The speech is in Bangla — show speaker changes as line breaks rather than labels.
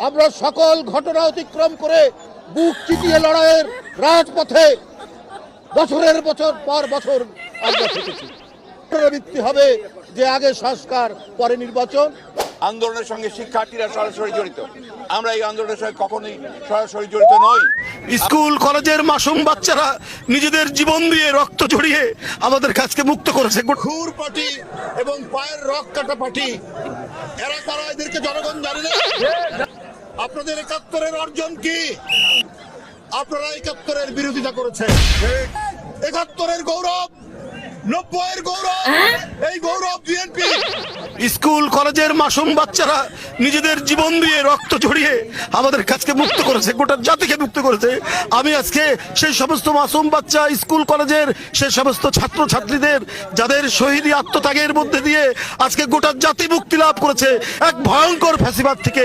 আমরা সকল ঘটনা অতিক্রম করে বুক চিতিয়ে লড়াইয়ের রাজপথে বছরের পর বছর আমরা থেকেছি। ভিত্তি হবে যে আগে সংস্কার পরে নির্বাচন।
আন্দোলনের সঙ্গে শিক্ষার্থীরা সরাসরি জড়িত, আমরা এই আন্দোলনের সঙ্গে কখনোই সরাসরি জড়িত নই।
স্কুল কলেজের মাসুম বাচ্চারা নিজেদের জীবন দিয়ে রক্ত ঝরিয়ে আমাদের কাছকে মুক্ত করেছে।
খুর পার্টি এবং পায়ের রক কাটা পার্টি, এরা কারা? এদেরকে জনগণ জানে না। আপনাদের ৭১-এর অর্জন কি? আপনারা ৭১-এর বিরোধিতা করেছেন। ৭১-এর গৌরব, ৯০-এর গৌরব, এই গৌরব বিএনপি।
স্কুল কলেজের মাসুম বাচ্চারা নিজেদের জীবন দিয়ে রক্ত ঝরিয়ে আমাদের কাছকে মুক্ত করেছে, গোটা জাতিকে মুক্ত করেছে। আমি আজকে সেই সমস্ত মাসুম বাচ্চা, স্কুল কলেজের সেই সমস্ত ছাত্র ছাত্রীদের যাদের শহীদী আত্মত্যাগের মধ্যে দিয়ে আজকে গোটা জাতি মুক্তি লাভ করেছে এক ভয়ঙ্কর ফ্যাসিবাদ থেকে।